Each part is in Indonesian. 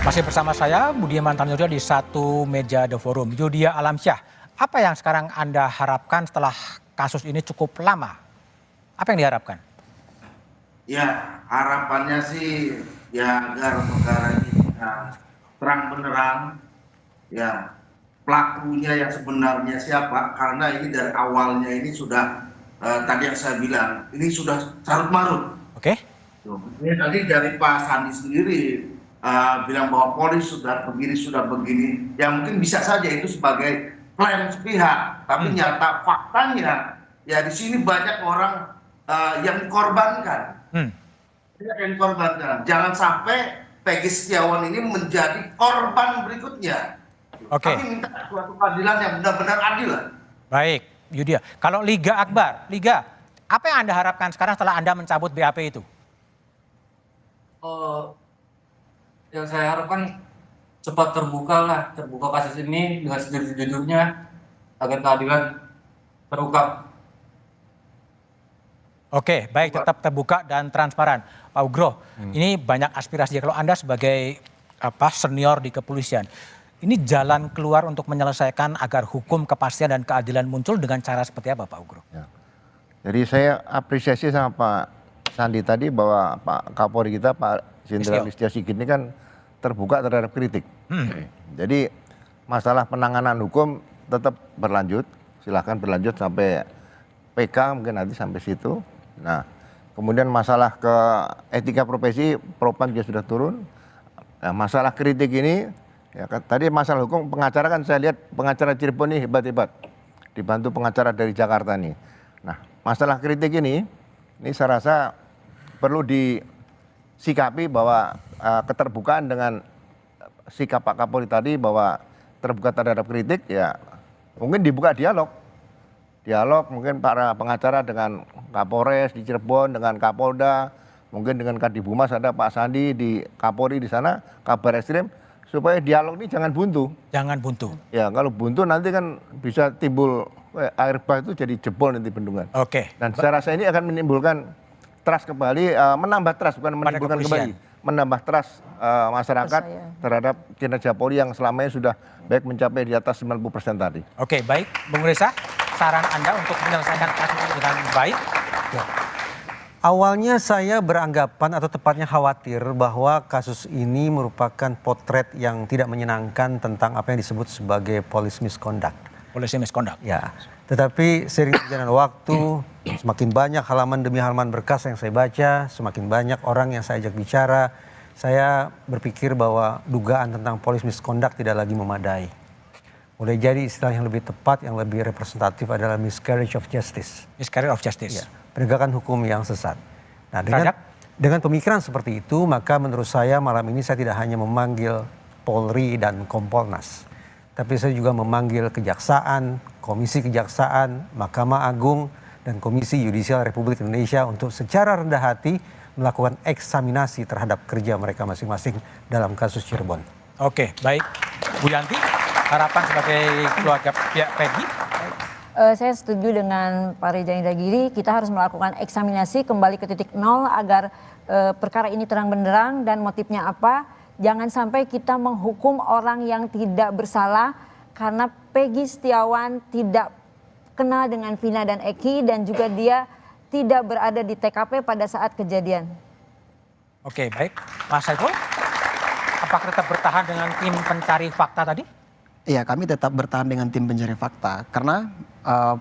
Masih bersama saya Budiman Tanjurjo di satu meja The Forum. Yudia Alamsyah, apa yang sekarang Anda harapkan setelah kasus ini cukup lama? Apa yang diharapkan? Ya, harapannya sih ya agar perkara ini bisa terang benderang, ya pelakunya yang sebenarnya siapa, karena ini dari awalnya ini sudah tadi yang saya bilang ini sudah carut marut. Oke. Tadi dari Pak Sandi sendiri bilang bahwa polisi sudah begini, ya mungkin bisa saja itu sebagai klaim sepihak, tapi nyata faktanya ya di sini banyak orang yang dikorbankan. Yang dikorbankan. Jangan sampai Peggy Setiawan ini menjadi korban berikutnya. Oke. Kami minta suatu keadilan yang benar-benar adil. Baik, Yudia. Kalau Liga Akbar, Liga, apa yang Anda harapkan sekarang setelah Anda mencabut BAP itu? Yang saya harapkan cepat terbuka kasus ini dengan sejujur-jujurnya agar keadilan terungkap. Oke, baik, tetap terbuka dan transparan. Pak Ugro, ini banyak aspirasi. Kalau Anda sebagai senior di kepolisian, ini jalan keluar untuk menyelesaikan agar hukum, kepastian dan keadilan muncul dengan cara seperti apa, Pak Ugro? Ya. Jadi saya apresiasi sama Pak Sandi tadi bahwa Pak Kapolri kita, Pak Jenderal Listio Sigit ini kan terbuka terhadap kritik. Jadi masalah penanganan hukum tetap berlanjut, silahkan berlanjut sampai PK mungkin nanti sampai situ. Nah, kemudian masalah ke etika profesi, Propam juga sudah turun. Nah, masalah kritik ini, ya tadi masalah hukum pengacara kan saya lihat pengacara Cirebon ini hebat-hebat, dibantu pengacara dari Jakarta nih. Nah, masalah kritik ini saya rasa perlu disikapi bahwa keterbukaan dengan sikap Pak Kapolri tadi bahwa terbuka terhadap kritik, ya mungkin dibuka dialog mungkin para pengacara dengan Kapolres di Cirebon, dengan Kapolda, mungkin dengan Kadibumas ada Pak Sandi di Kapolri di sana, Kabar Eskrim, supaya dialog ini jangan buntu. Jangan buntu. Ya kalau buntu nanti kan bisa timbul air bah itu jadi jebol nanti bendungan. Oke. Dan saya rasa ini akan menimbulkan trust kembali, menambah trust bukan menimbulkan kembali, menambah trust masyarakat terhadap kinerja Polri yang selama ini sudah baik mencapai di atas 90% tadi. Oke, baik, Bung Reza, saran Anda untuk menyelesaikan kasus ini dengan baik? Ya. Awalnya saya beranggapan atau tepatnya khawatir bahwa kasus ini merupakan potret yang tidak menyenangkan tentang apa yang disebut sebagai police misconduct. Police misconduct. Ya, tetapi seiring berjalannya waktu, semakin banyak halaman demi halaman berkas yang saya baca, semakin banyak orang yang saya ajak bicara, saya berpikir bahwa dugaan tentang police misconduct tidak lagi memadai. Boleh jadi istilah yang lebih tepat, yang lebih representatif adalah miscarriage of justice. Miscarriage of justice. Ya, penegakan hukum yang sesat. Nah, dengan pemikiran seperti itu, maka menurut saya malam ini saya tidak hanya memanggil Polri dan Kompolnas, tapi saya juga memanggil Kejaksaan, Komisi Kejaksaan, Mahkamah Agung, dan Komisi Yudisial Republik Indonesia untuk secara rendah hati melakukan eksaminasi terhadap kerja mereka masing-masing dalam kasus Cirebon. Oke, baik. Bu Yanti, harapan sebagai keluarga pihak Peggy? Saya setuju dengan Pak Reza Indragiri, kita harus melakukan eksaminasi kembali ke titik nol agar perkara ini terang benderang dan motifnya apa. Jangan sampai kita menghukum orang yang tidak bersalah karena Peggy Setiawan tidak kenal dengan Vina dan Eki dan juga dia tidak berada di TKP pada saat kejadian. Oke, baik. Mas Saiful, apakah tetap bertahan dengan tim pencari fakta tadi? Iya, kami tetap bertahan dengan tim pencari fakta karena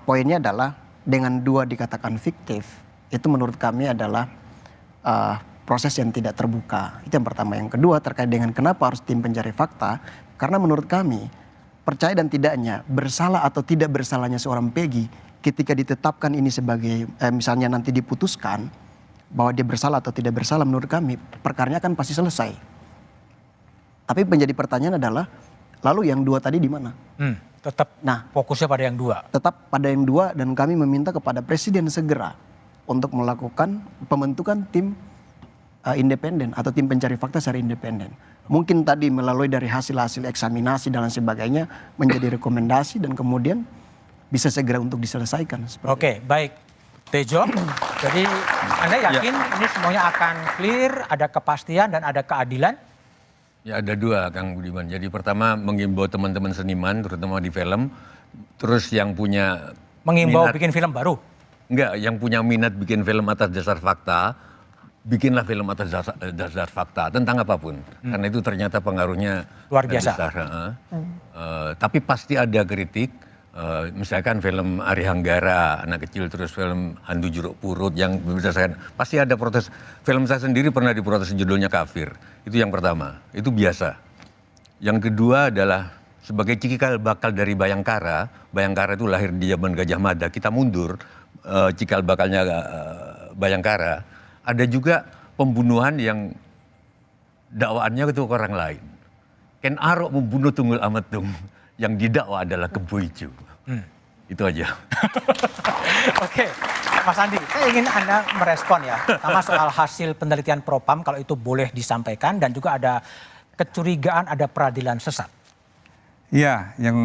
poinnya adalah dengan dua dikatakan fiktif, itu menurut kami adalah proses yang tidak terbuka. Itu yang pertama. Yang kedua terkait dengan kenapa harus tim pencari fakta, karena menurut kami percaya dan tidaknya bersalah atau tidak bersalahnya seorang Peggy ketika ditetapkan ini sebagai misalnya nanti diputuskan bahwa dia bersalah atau tidak bersalah, menurut kami perkaranya kan pasti selesai. Tapi menjadi pertanyaan adalah lalu yang dua tadi di mana? Tetap fokusnya pada yang dua. Tetap pada yang dua dan kami meminta kepada Presiden segera untuk melakukan pembentukan tim independen atau tim pencari fakta secara independen. Mungkin tadi melalui dari hasil-hasil eksaminasi dan lain sebagainya menjadi rekomendasi dan kemudian bisa segera untuk diselesaikan. Oke, baik. Tejo, jadi Anda yakin ini semuanya akan clear, ada kepastian dan ada keadilan? Ya ada dua Kang Budiman. Jadi pertama mengimbau teman-teman seniman terutama di film, terus yang punya Mengimbau minat, bikin film baru. enggak, yang punya minat bikin film atas dasar fakta, bikinlah film atas dasar fakta tentang apapun. Karena itu ternyata pengaruhnya Luar biasa. besar. Tapi pasti ada kritik. Misalkan film Ari Hanggara, anak kecil, terus film Hantu Jeruk Purut yang berdasarkan, pasti ada protes. Film saya sendiri pernah diprotes judulnya kafir. Itu yang pertama, itu biasa. Yang kedua adalah sebagai cikal bakal dari Bayangkara. Bayangkara itu lahir di zaman Gajah Mada, kita mundur, cikal bakalnya Bayangkara. Ada juga pembunuhan yang dakwaannya itu ke orang lain. Ken Arok membunuh Tunggul Ametung, yang didakwa adalah Kebo Ijo. Itu aja. Oke, Mas Andi, saya ingin Anda merespon ya, sama soal hasil penelitian Propam kalau itu boleh disampaikan dan juga ada kecurigaan ada peradilan sesat. Ya, yang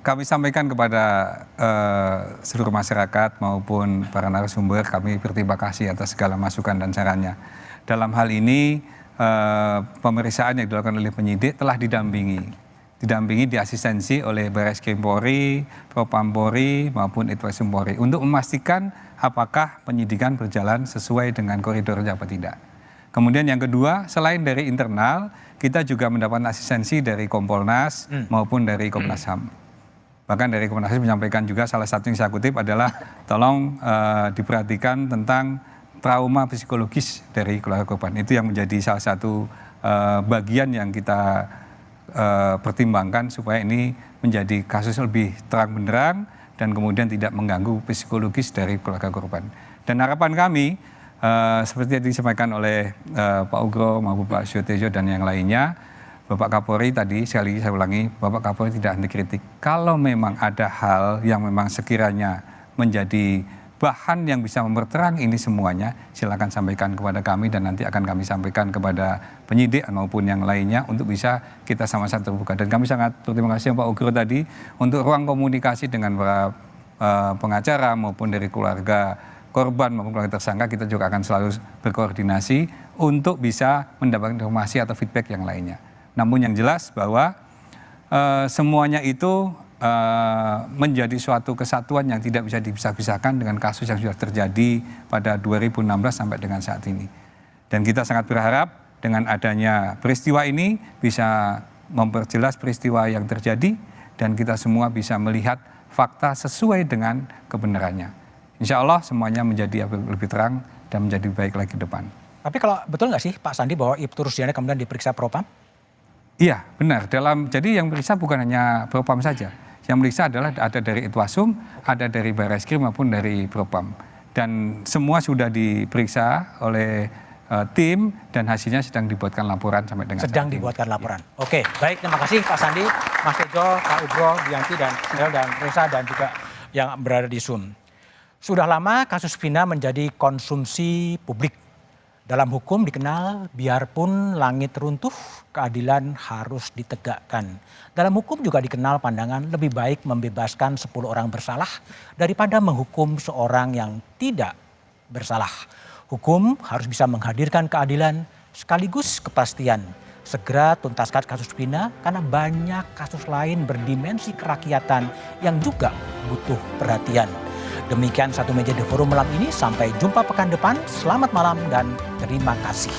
kami sampaikan kepada seluruh masyarakat maupun para narasumber, kami berterima kasih atas segala masukan dan sarannya. Dalam hal ini, pemeriksaan yang dilakukan oleh penyidik telah didampingi di asistensi oleh Barreskrim Polri, Propam Polri maupun Itwasum Polri untuk memastikan apakah penyidikan berjalan sesuai dengan koridornya apa tidak. Kemudian yang kedua, selain dari internal, kita juga mendapat asistensi dari Kompolnas maupun dari Komnas HAM. Bahkan dari Komnas HAM menyampaikan juga salah satu yang saya kutip adalah tolong diperhatikan tentang trauma psikologis dari keluarga korban. Itu yang menjadi salah satu bagian yang kita pertimbangkan supaya ini menjadi kasus lebih terang benderang dan kemudian tidak mengganggu psikologis dari keluarga korban. Dan harapan kami seperti yang disampaikan oleh Pak Ugro maupun Pak Suyotejo dan yang lainnya, Bapak Kapolri tadi sekali lagi saya ulangi, Bapak Kapolri tidak anti kritik. Kalau memang ada hal yang memang sekiranya menjadi bahan yang bisa memperterang ini semuanya, silakan sampaikan kepada kami dan nanti akan kami sampaikan kepada penyidik maupun yang lainnya untuk bisa kita sama-sama terbuka. Dan kami sangat berterima kasih Pak Ugro tadi untuk ruang komunikasi dengan para pengacara maupun dari keluarga korban maupun keluarga tersangka, kita juga akan selalu berkoordinasi untuk bisa mendapatkan informasi atau feedback yang lainnya. Namun yang jelas bahwa semuanya itu menjadi suatu kesatuan yang tidak bisa dipisah-pisahkan dengan kasus yang sudah terjadi pada 2016 sampai dengan saat ini. Dan kita sangat berharap dengan adanya peristiwa ini bisa memperjelas peristiwa yang terjadi dan kita semua bisa melihat fakta sesuai dengan kebenarannya. Insya Allah semuanya menjadi lebih terang dan menjadi baik lagi ke depan. Tapi kalau betul nggak sih Pak Sandi bahwa Ibtu Rusdiana kemudian diperiksa Propam? Iya benar, jadi yang periksa bukan hanya Propam saja. Yang meriksa adalah ada dari Itwasum, ada dari Barreskrim maupun dari Propam. Dan semua sudah diperiksa oleh tim dan hasilnya sedang dibuatkan laporan sampai dengan sedang dibuatkan laporan. Ya. Oke, baik, terima kasih Pak Sandi, Mas Tejo, Pak Ugro, Bianti dan Reza dan juga yang berada di Zoom. Sudah lama kasus Vina menjadi konsumsi publik. Dalam hukum dikenal biarpun langit runtuh, keadilan harus ditegakkan. Dalam hukum juga dikenal pandangan lebih baik membebaskan 10 orang bersalah daripada menghukum seorang yang tidak bersalah. Hukum harus bisa menghadirkan keadilan sekaligus kepastian. Segera tuntaskan kasus Vina karena banyak kasus lain berdimensi kerakyatan yang juga butuh perhatian. Demikian Satu Meja di Forum malam ini. Sampai jumpa pekan depan. Selamat malam dan terima kasih.